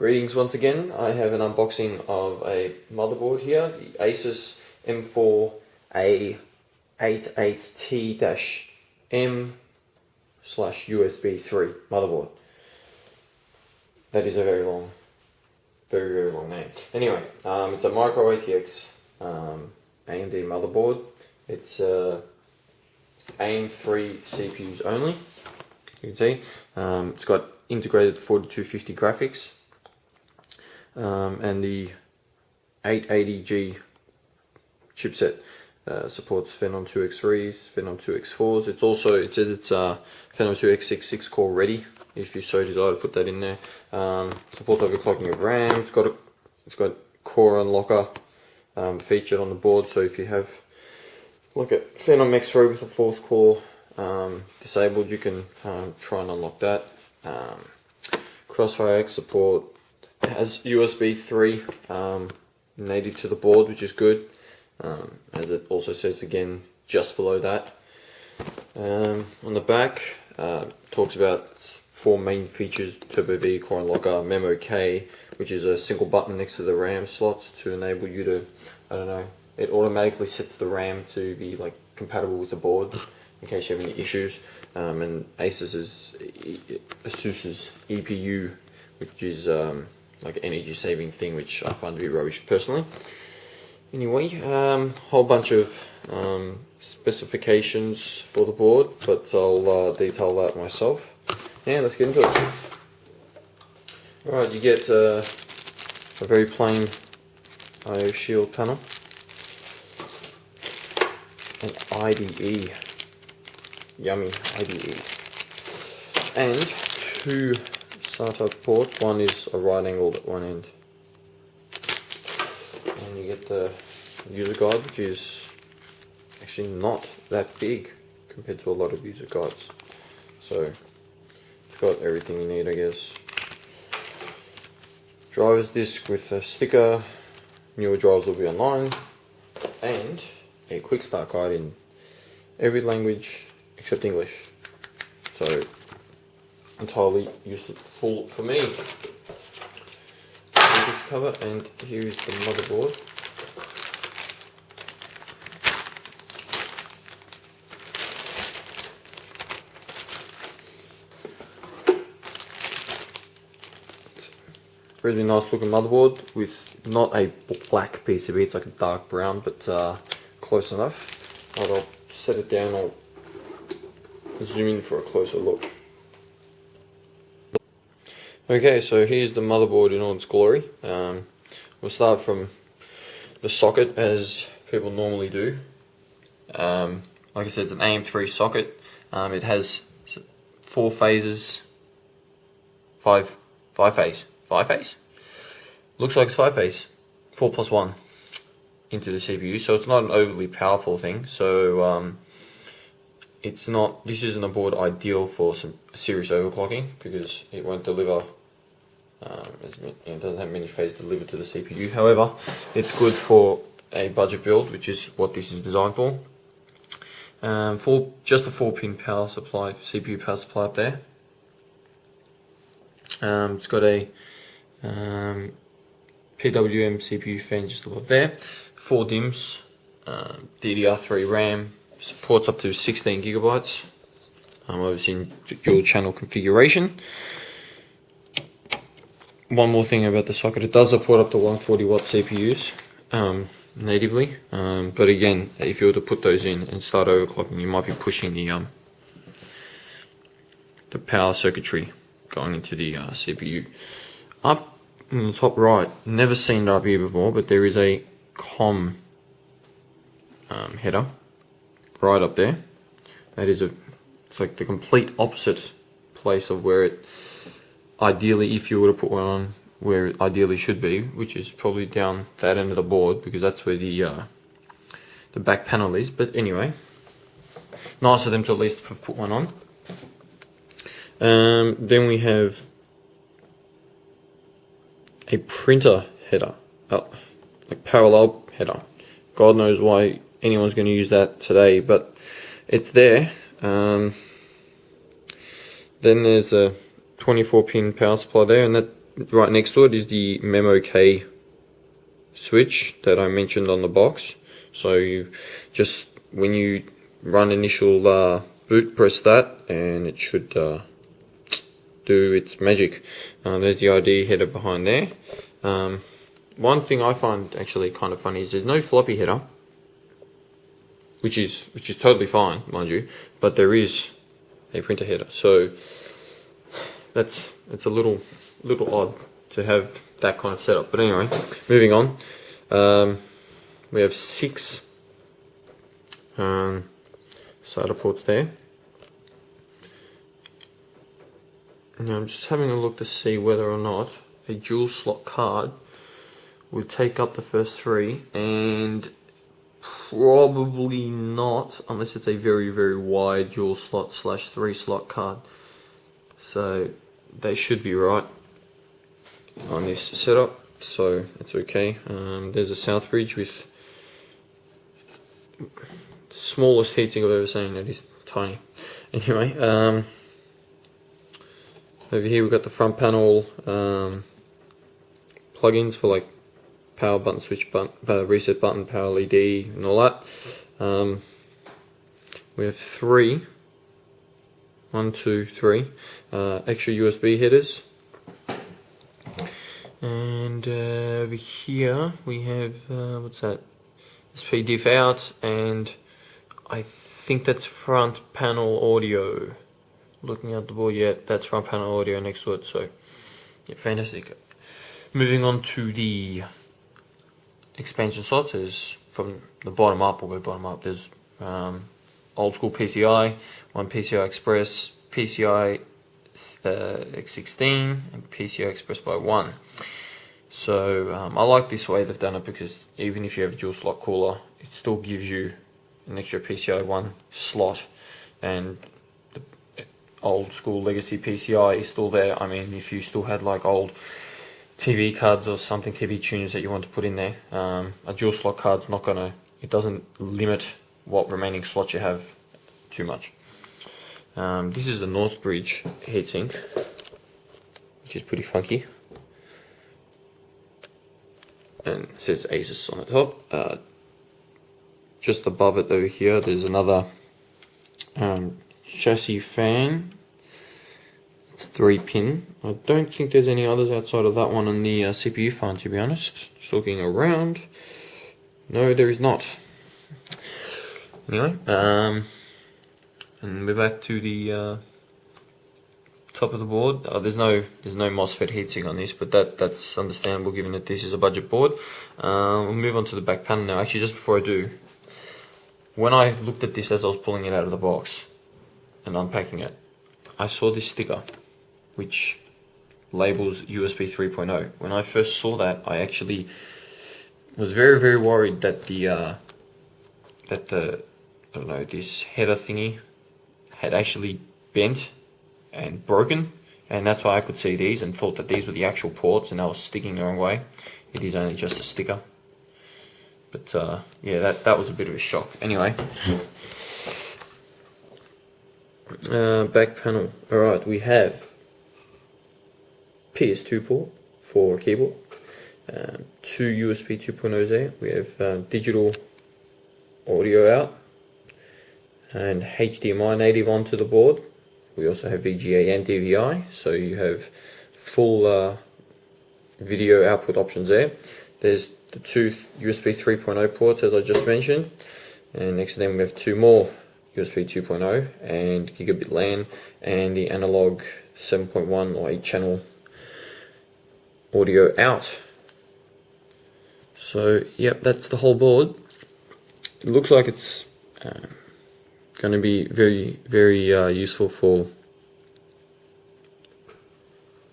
Greetings once again. I have an unboxing of a motherboard here, the ASUS M4A88T-M /USB3 motherboard. That is a very long, very long name. Anyway, it's a micro ATX AMD motherboard. It's AM3 CPUs only. You can see it's got integrated 4250 graphics. And the 880G chipset supports Phenom 2X3s, Phenom 2X4s. It says it's Phenom 2X 6 core ready. If you so desire to put that in there. Supports overclocking of RAM. It's got core unlocker featured on the board. So if you have like a Phenom X3 with a 4th core disabled, you can try and unlock that. Crossfire X support. Has USB3 native to the board, which is good, as it also says again just below that. On the back, talks about 4 main features: Turbo V, core unlocker, Memo K, which is a single button next to the RAM slots to enable you to, it automatically sets the RAM to be like compatible with the board in case you have any issues. And ASUS's EPU, which is like an energy saving thing, which I find to be rubbish personally. Anyway, whole bunch of specifications for the board, but I'll detail that myself. Yeah, let's get into it. Alright, you get a very plain IO shield panel, an IDE, yummy IDE, and 2 SATA ports. One is a right angled at one end, and you get the user guide, which is actually not that big compared to a lot of user guides, so it's got everything you need, I guess. Driver's disc with a sticker, newer drivers will be online, and a quick start guide in every language except English, so entirely useful for me. This cover, and here is the motherboard. Really nice looking motherboard with not a black PCB, it's like a dark brown, but close enough. I'll set it down, I'll zoom in for a closer look. Okay, so here's the motherboard in all its glory. We'll start from the socket as people normally do. Like I said, it's an AM3 socket. It has 4 phases, 5 phase. Looks like it's 5 phase, 4 plus 1 into the CPU. So it's not an overly powerful thing. So this isn't a board ideal for some serious overclocking because it won't deliver. It doesn't have many phases delivered to the CPU. However, it's good for a budget build, which is what this is designed for. Just a 4-pin power supply, CPU power supply up there. It's got a PWM CPU fan just above there. 4 DIMMs, DDR3 RAM, supports up to 16 gigabytes. Obviously in dual channel configuration. One more thing about the socket, it does support up to 140 watt CPUs natively, but again, if you were to put those in and start overclocking, you might be pushing the power circuitry going into the CPU. Up in the top right, never seen it up here before, but there is a COM header right up there. That is it's like the complete opposite place of where it ideally, if you were to put one on where it ideally should be, which is probably down that end of the board, because that's where the back panel is. But anyway, nice of them to at least put one on. Then we have a printer header, like parallel header. God knows why anyone's going to use that today, but it's there. Then there's a 24-pin power supply there, and that right next to it is the Memo K switch that I mentioned on the box. So you just, when you run initial boot, press that and it should do its magic. There's the ID header behind there. One thing I find actually kind of funny is there's no floppy header, which is totally fine, mind you, but there is a printer header. So it's a little odd to have that kind of setup. But anyway, moving on. We have 6 SATA ports there. Now I'm just having a look to see whether or not a dual slot card would take up the first 3, and probably not unless it's a very wide dual slot / 3 slot card. So they should be right on this setup, so it's okay. There's a south bridge with smallest heatsink I've ever seen. That is tiny. Anyway, over here we've got the front panel plugins for like power button, switch button, reset button, power LED, and all that. We have 3, 1, 2, 3 extra USB headers, and over here we have what's that? SP diff out, and I think that's front panel audio. Looking at the board, yeah, that's front panel audio next to it. So yeah, fantastic. Moving on to the expansion slots, is from the bottom up. We'll go bottom up. There's old school PCI, one PCI Express, PCI X16, and PCI Express by 1. So I like this way they've done it, because even if you have a dual slot cooler, it still gives you an extra PCI 1 slot, and the old school legacy PCI is still there. I mean, if you still had like old TV cards or something, TV tuners that you want to put in there, a dual slot card's not gonna, it doesn't limit what remaining slots you have too much. This is the North Bridge heatsink, which is pretty funky, and it says ASUS on the top. Just above it over here, there's another chassis fan. It's a 3-pin. I don't think there's any others outside of that one on the CPU fan, to be honest. Just looking around, no, there is not. Anyway, and we're back to the top of the board. There's no MOSFET heatsink on this, but that's understandable given that this is a budget board. We'll move on to the back panel now. Actually, just before I do, when I looked at this as I was pulling it out of the box and unpacking it, I saw this sticker which labels USB 3.0. When I first saw that, I actually was very worried that the I don't know, this header thingy had actually bent and broken, and that's why I could see these and thought that these were the actual ports, and I was sticking the wrong way. It is only just a sticker. But yeah, that was a bit of a shock. Anyway, back panel. Alright, we have PS2 port for keyboard, 2 USB 2.0s there. We have digital audio out and HDMI native onto the board. We also have VGA and DVI, so you have full video output options there. There's the 2 USB 3.0 ports, as I just mentioned, and next to them we have 2 more USB 2.0 and gigabit LAN, and the analog 7.1 or 8 channel audio out. So yep, that's the whole board. It looks like it's going to be very useful for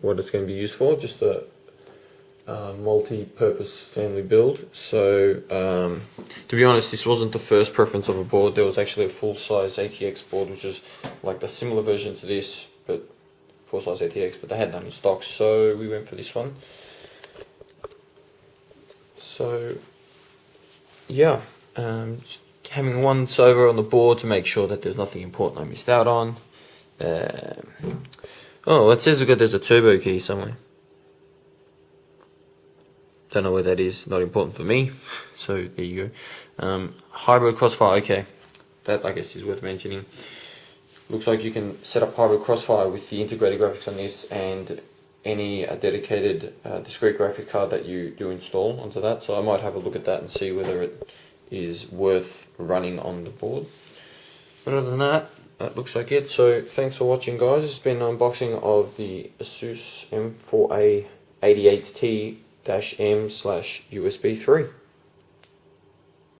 what it's going to be used for, just a multi-purpose family build. So to be honest, this wasn't the first preference of a board. There was actually a full-size ATX board, which is like the similar version to this, but full-size ATX, but they had none in stock, so we went for this one. So yeah, just having a once over on the board to make sure that there's nothing important I missed out on. Oh, it says there's a turbo key somewhere. don't know where that is, not important for me. So there you go. Hybrid Crossfire, okay, that I guess is worth mentioning. Looks like you can set up Hybrid Crossfire with the integrated graphics on this and any dedicated discrete graphic card that you do install onto that. So I might have a look at that and see whether it is worth running on the board. But other than that, that looks like it. So thanks for watching, guys. It's been an unboxing of the ASUS M4A88T-M/USB3.